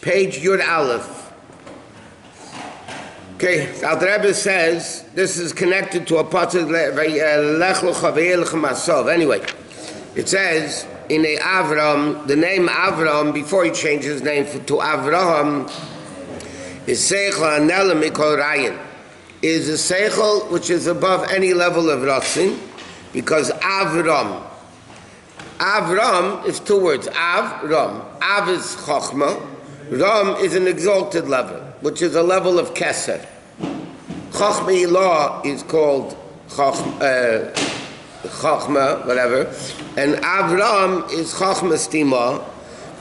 page Yud Aleph. Okay, the Rabbi says this is connected to a pasuk Lech. Anyway, it says in a Avram, the name Avram before he changed his name to Avraham is Seichel Anela Mikol Rayin. Is a Seichel which is above any level of Ratzin, because Avram is two words. Ram. Av is Chochma. Ram is an exalted level, which is a level of Keser. Chochma Ilah is called Chochma, whatever, and Avram is Chochma Stima.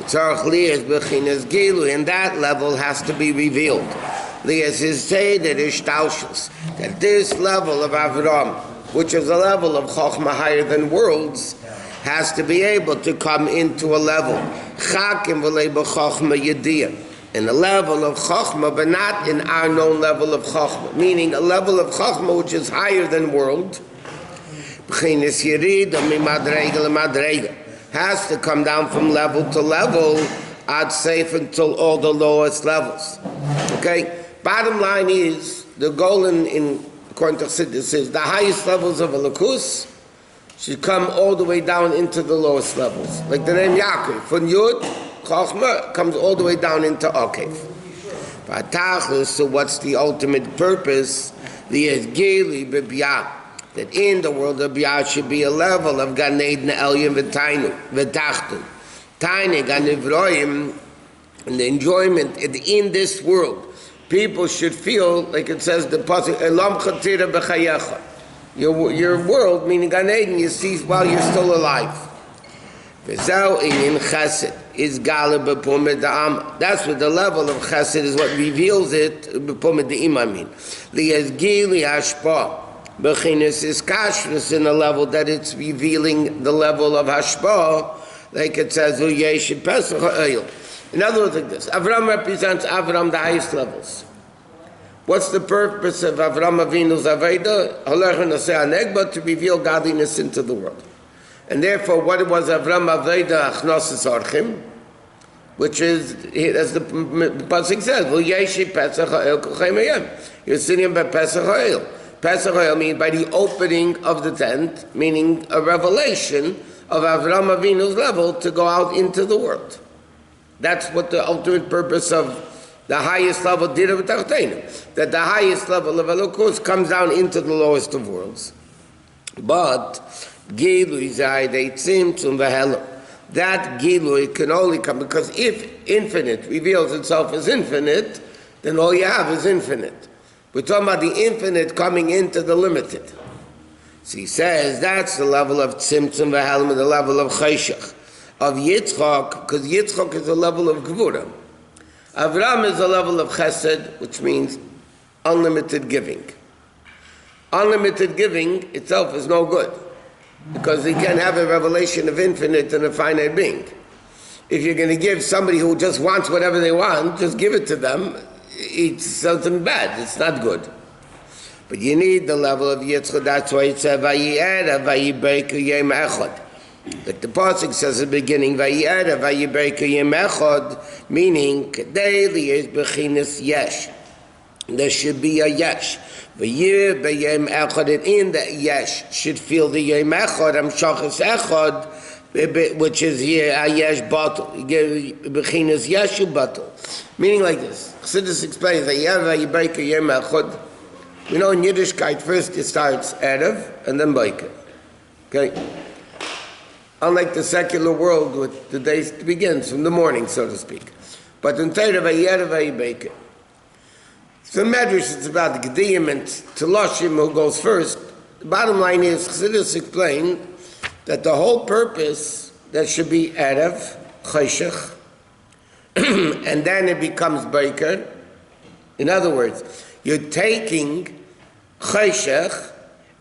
Tzarech Lias Bechinas Gilu, and that level has to be revealed. Lias is say that that this level of Avram, which is a level of Chochma higher than worlds, has to be able to come into a level Chakim v'lei b'Chochma Yediyah, in a level of Chochma, but not in our known level of Chochma, meaning a level of Chochma which is higher than world. B'chinas Yerid mimadrega lemadrega, has to come down from level to level, ad safe until all the lowest levels. Okay, bottom line is the goal in according to Chassidus is the highest levels of a Lakus should come all the way down into the lowest levels. Like the name Yaakov, from Yud, Chochma, comes all the way down into Akev. So what's the ultimate purpose? That in the world of Biyah should be a level of Gan Eden, Elyon, V'Tachtun. Taine, Gan Ivroim, and the enjoyment in this world. People should feel, like it says, the pasuk, Elam Chatira B'Chayecha. Your world, meaning Gan Eden, you see while you're still alive. That's what the level of Chesed is, what reveals it. Bechinas is kashrus in a level that it's revealing the level of hashpah, like it says, in other words, like this. Avram represents Avram, the highest levels. What's the purpose of Avram Avinu's Aveda? To reveal godliness into the world. And therefore, what was Avram Aveda Achnosis Orchim? Which is, as the pasuk says, you're sitting by Pesach Ha'el. Pesach Ha'el means by the opening of the tent, meaning a revelation of Avram Avinu's level to go out into the world. That's what the ultimate purpose of the highest level did of Tartenu, that the highest level of Elokus comes down into the lowest of worlds. But Gilui Zaydei Tzimtzum V'Helo, that Gilui can only come, because if infinite reveals itself as infinite, then all you have is infinite. We're talking about the infinite coming into the limited. So he says that's the level of Tzimtzum V'Helo, the level of Cheshach, of Yitzchak, because Yitzchak is a level of Gvura. Avram is a level of Chesed, which means unlimited giving. Unlimited giving itself is no good, because you can't have a revelation of infinite and a finite being. If you're going to give somebody who just wants whatever they want, just give it to them, it's something bad, it's not good. But you need the level of Yitzchak, that's why it says, Vayi'era, Vayi'beku Yem Echad. Like the pasuk says at the beginning, Vayi'era, Vayi'beku Yem Echad, meaning, daily is Bechinas Yesh. There should be a Yesh. Vayir B'Yem Echad, and in the Yesh should feel the Yem Echad, Amshachas Echad, which is here, a Yesh Batel. Bechinas Yeshu Batel. Meaning like this. Chassidus explains, Vayi'era, Vayi'beku Yem Echad. You know, in Yiddishkeit, first it starts Erev and then Baiker. Okay? Unlike the secular world, with the day begins from the morning, so to speak. But in Torah, Vayi'era, Vayi'beker. So in Medrash, it's about the Gediyim and Teloshim who goes first. The bottom line is, Chassidus explained that the whole purpose, that should be Erev, Cheshach, and then it becomes Baiker. In other words, you're taking Cheshach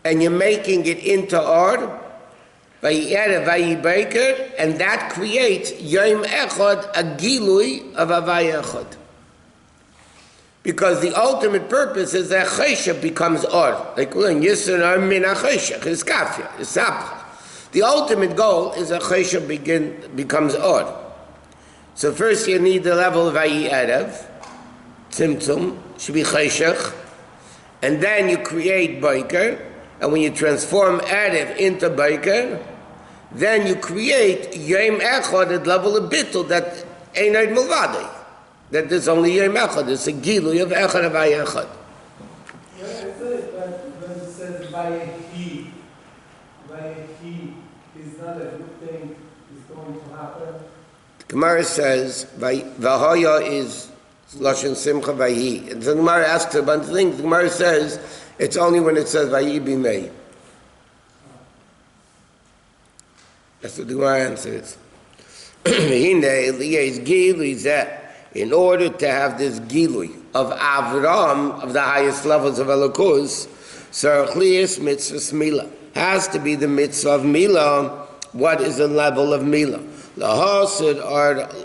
and you're making it into Or, Vayi'era, Vayi'beker, and that creates Yom Echad, a Gilui of Havaya Echad. Because the ultimate purpose is that Cheshach becomes Or. Like we're in Yisra Min HaCheshach, it's Kafya, it's Sapcha. The ultimate goal is that Cheshach becomes Or. So first you need the level of Vayi Erev, Tzimtzum, should be Cheshach, and then you create Boiker, and when you transform Erev into Boiker, then you create Yom Echad at level of Bittul, that Einay Mulvadei, that there's only Yom Echad, it's a Gilui of Echad of Vayi Echad. When it says Vayehi, is not a good thing is going to happen. The Gemara says Vahaya is Lashon Simcha Vayi. The Gemara asks a bunch of things. The Gemara says it's only when it says Vayi Bimei. That's what the Gemara answers. In order to have this Gilui of Avram, of the highest levels of Elokus, Sarachlius Mitzvah Mila has to be the Mitzvah of Mila. What is the level of Mila? Lahasud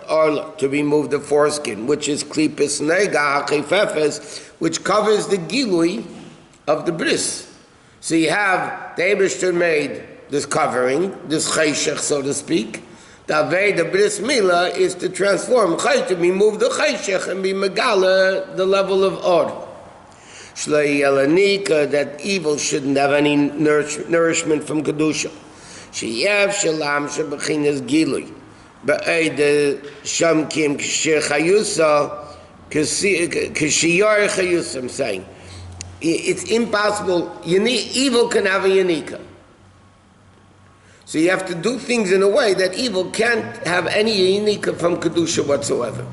Arla, to remove the foreskin, which is Klipis Nega Chifefes, which covers the Gilui of the Bris. So you have the Eibishter made this covering, this Cheshach, so to speak. The way the Bris Mila is to transform Chay, to remove the Cheshach and be Megala, the level of Or. Shlei Yelanika, that evil shouldn't have any nourishment from Kedusha. Sheyev Shalam Shabachinas Gilui. Ba'ed Shamkim Kshir Chayusa, Kshiyar Chayusa, I'm saying. It's impossible. Evil can have a Yanika. So you have to do things in a way that evil can't have any Yanika from Kedusha whatsoever.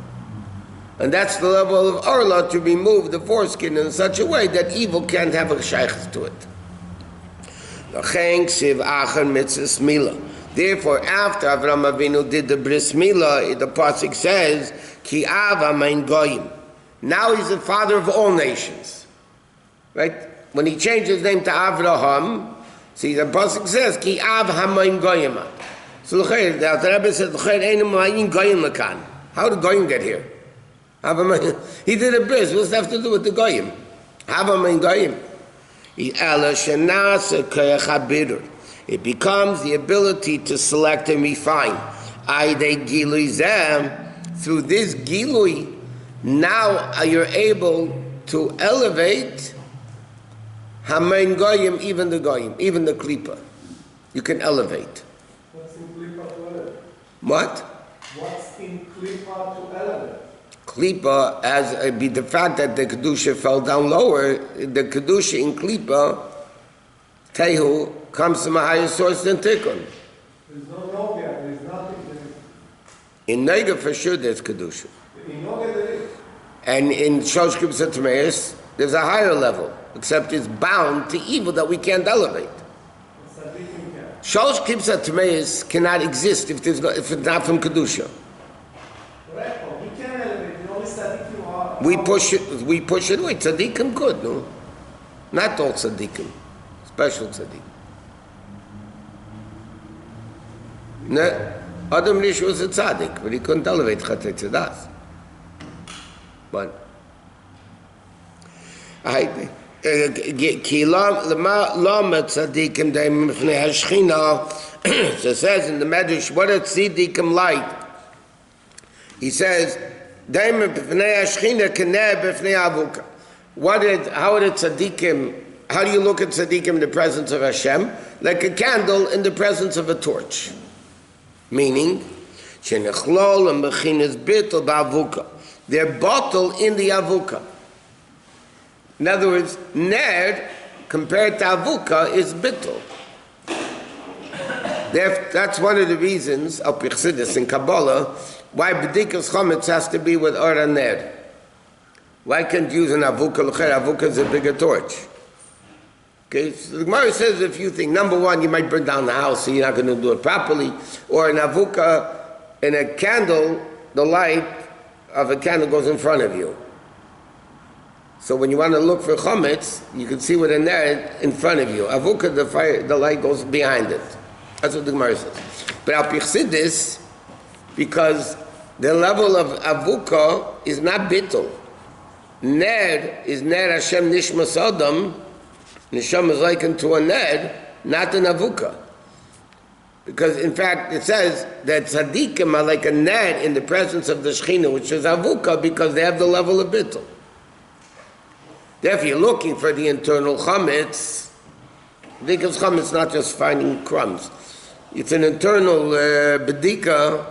And that's the level of Orla, to remove the foreskin in such a way that evil can't have a shaykhs to it. Therefore, after Avraham Avinu did the Bris Milah, the pasuk says, Ki Av Hamein Goyim. Now he's the father of all nations. Right? When he changed his name to Avraham, see, the pasuk says, Ki Av Hamein Goyim. So the Rebbe said, how did Goyim get here? He did a bris. What's that have to do with the Goyim? Havamein Goyim. It becomes the ability to select and refine. Through this Gilui, now you're able to elevate Hamein Goyim, even the Goyim, even the Klippa. You can elevate. What's in Klippa to elevate? What? What's in Klippa to elevate? Klippa, as be the fact that the Kedusha fell down lower, the Kedusha in Klippa, Tehu, comes from a higher source than Tikkun. There's no Nogya, there's nothing there. In Nega for sure there's Kedusha. In Nogya there is. And in Shosh Kibbutz HaTmeis, there's a higher level, except it's bound to evil that we can't elevate. Shosh Kibbutz HaTmeis cannot exist if it's not from Kedusha. We push it away. Tzaddikim could, no? Not all tzaddikim. Special tzaddikim. No, Adam Rish was a tzaddik, but he couldn't elevate Chatei Tzedas. But Ki lama tzaddikim daim mifnei hashchina. So it says in the Medrash, what are tzaddikim like? He says, how are the tzaddikim, how do you look at tzaddikim in the presence of Hashem? Like a candle in the presence of a torch. Meaning, they're bottled in the avuka. In other words, ner, compared to avuka, is bittul. That's one of the reasons, of Chassidus in Kabbalah, why B'dikas Chometz has to be with Or Ner. Why can't you use an Avuka? Avuka is a bigger torch. Okay, so the Gemara says a few things. Number one, you might burn down the house, so you're not going to do it properly. Or an Avuka, in a candle, the light of a candle goes in front of you. So when you want to look for Chometz, you can see with a Ner in front of you. Avuka, the light goes behind it. That's what the Gemara says. But Al Chassidus, because the level of avuka is not bittul. Ner is ner Hashem nishmas adam. Nisham is likened to a ner, not an avuka. Because in fact it says that tzaddikim are like a net in the presence of the Shechina, which is avuka, because they have the level of bittul. Therefore, you're looking for the internal chametz, because chametz is not just finding crumbs. It's an internal bedika.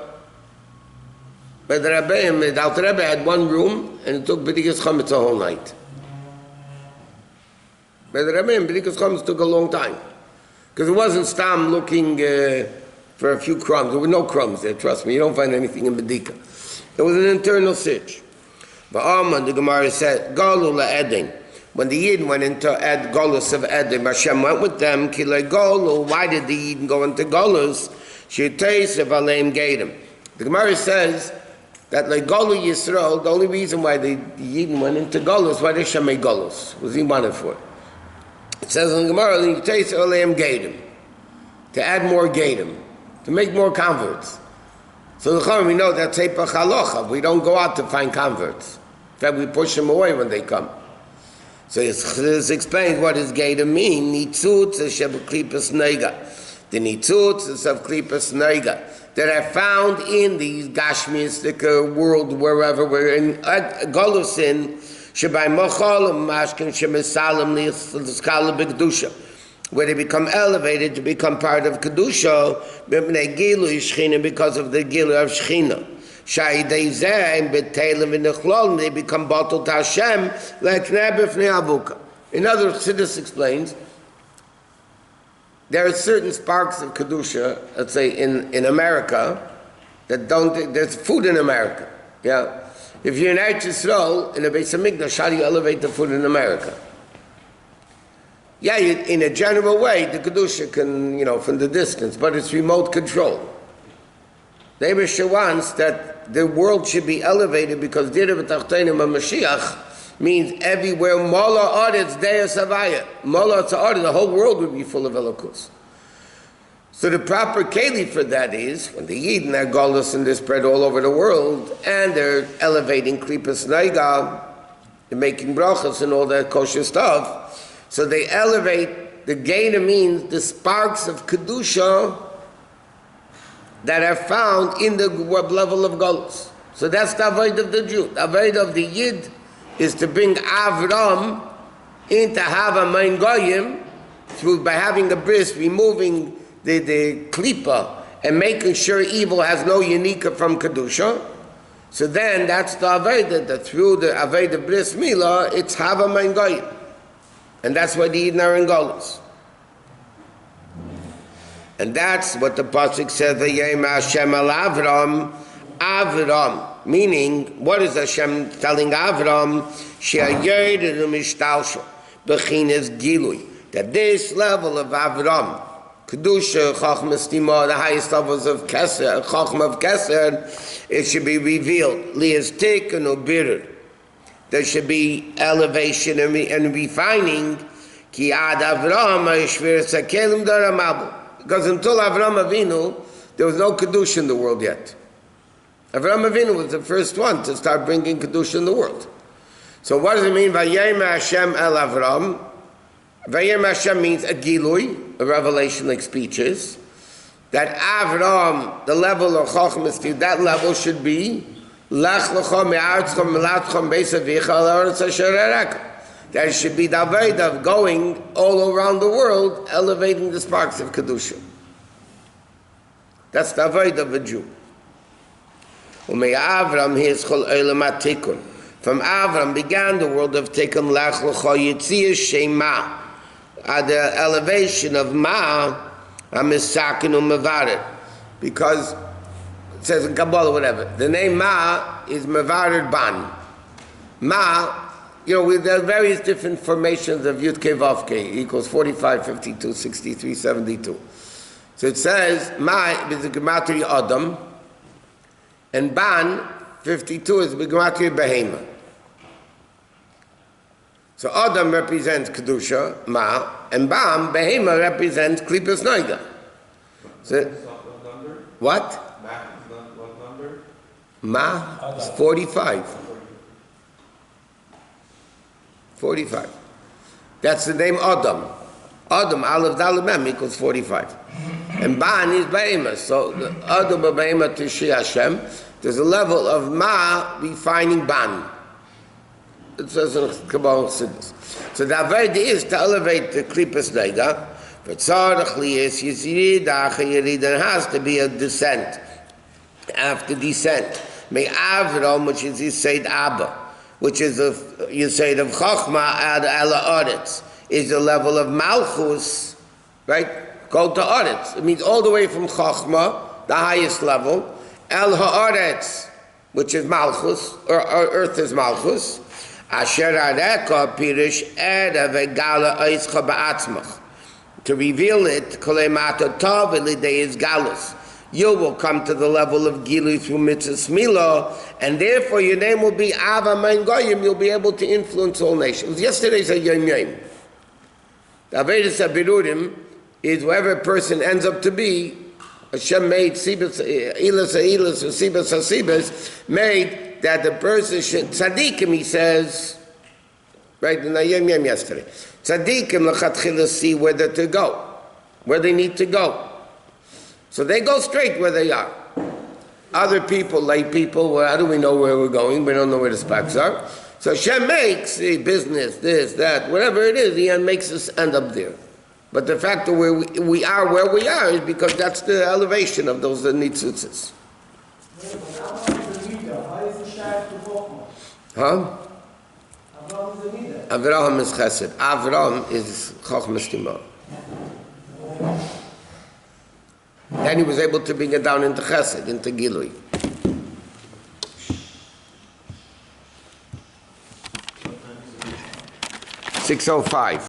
But the Rabbi, the Alter Rebbe had one room, and it took bedikas chametz a whole night. But the Rabbi, bedikas chametz took a long time. Because it wasn't Stam looking for a few crumbs. There were no crumbs there, trust me. You don't find anything in Bedika. It was an internal sitch. But Alman, the Gemara said, Galu la'edin. When the Yidden went into Golus of Edom, Hashem went with them. Kilei Golu. Why did the Yidden go into Golus? Sheteis of Aleim Gadim. The Gemara says that like Golu Yisrael, the only reason why the Yidden went into Golus, why did Hashem make Golus? What was he wanted for? It says in the Gemara, to add more gadim, to make more converts. So the Chachamim, we know that's Seipach Halacha. We don't go out to find converts. In fact, we push them away when they come. So this explains what does gadim mean. Nitzutz is Shebeklipas Neiga. The nitzutz is of Klipas Neiga that are found in the Gashmistic world, wherever we're in Golusin. Where they become elevated to become part of Kedusha because of the Gilu of Shechina. They become bottled to Hashem like Nebefnei Avuka. In other words, Chassidus explains, there are certain sparks of Kedusha, let's say in America, that don't, there's food in America. Yeah. If you're in Eretz Yisrael, in a Beis HaMikdash, how do you elevate the food in America? Yeah, in a general way, the Kedusha can, from the distance, but it's remote control. The Eibusher wants that the world should be elevated because Dira B'Tachtenim HaMashiach means everywhere, Mola Aretz Deus Havaya. Mola Tza'aretz, the whole world would be full of Elokus. So the proper keli for that is, when the Yidden are Golus and they're spread all over the world, and they're elevating Klipas Neiga, they're making brachas and all that kosher stuff, so they elevate, the Geda means the sparks of Kedusha that are found in the level of Golus. So that's the avoid of the Jew. The avoid of the Yid is to bring Avram into Hava Mein Goyim, by having a bris, removing the klipa and making sure evil has no unika from Kedusha. So then that's the Aveda, that through the Aveda Bris Milah, it's Hava Mein Goyim. And that's why the Yidden are in Golus. And that's what the Pasuk says, V'yem Hashem al Avram, Avram. Meaning, what is Hashem telling Avram? She'ayer u'mishtalsho, b'chines gilui. That this level of Avram, Kedusha, Chachma Stima, the highest levels of Keser, Chachma of Keser, it should be revealed. Lias taken or bitter. There should be elevation and refining. Ki ad Avram ha'ishvir sakelim daramabu. Because until Avram Avinu, there was no Kedusha in the world yet. Avram Avinu was the first one to start bringing Kedusha in the world. So what does it mean? Vayem Hashem el Avram. Vayem Hashem means a gilui, a revelation like speeches. That Avram, the level of Chochmas, that level should be Lech Lecha me'artzchom me'latchom beis avicha al ha'aretz asher ereka. That should be the avodah of going all around the world, elevating the sparks of Kedusha. That's the avodah of a Jew. U'me'avram hi'eschol olam ha'tikun. From Avram began the world of Tikkun Lech Lecha Yitziyah Shema. At the elevation of Ma, Amisakin U'mevarer. Because it says in Kabbalah, whatever, the name Ma is Mevarer Ban. Ma, with the various different formations of Yud Kei Vav Kei equals 45, 52, 63, 72. So it says Ma is the Gematria Adam, and Ban, 52, is the Gematria Behema. So Adam represents Kedusha, Ma, and Bam, Behema, represents Klipas Noiga. So, what? What number? Ma is 45. 45. That's the name Adam. Adam, Aleph Daled Mem equals 45. And ban is be'ema. So the other be'ema to Shi Hashem, there's a level of ma defining ban. It says in Kabbalah Chassidus. So the avodah is to elevate the klipas nega. But tzarich is there has to be a descent. After descent, may Avram, which is Yisayid Abba, which is a Yisayid of Chochma ad ala Oretz, is the level of Malchus, right? Go to Oretz. It means all the way from Chochma, the highest level, El Ha'oretz, which is Malchus, or earth is Malchus. Asher Areka Pirish Eda Vegala Eischa Ba'atzmach. To reveal it, Kolemata Tov Elidei is Galus. You will come to the level of Gilui through Mitzvah Milo, and therefore your name will be Ava Mein Goyim. You'll be able to influence all nations. Yesterday's a Yom Yom. The Avedis Abirurim is whoever a person ends up to be, Hashem made Sibas, Ilas Ilas, or Sibas Hasibas, made that the person should, Tzadikim, he says, right in the Yom Yom yesterday, Tzadikim Lechatchila see whether to go, where they need to go. So they go straight where they are. Other people, lay people, well, how do we know where we're going? We don't know where the spots are. So Hashem makes the business, this, that, whatever it is, He makes us end up there. But the fact that we are where we are is because that's the elevation of those nitzutzes. Huh? Avraham is chesed. Avram is chochmas timah. Then he was able to bring it down into chesed, into gilui. 6:05.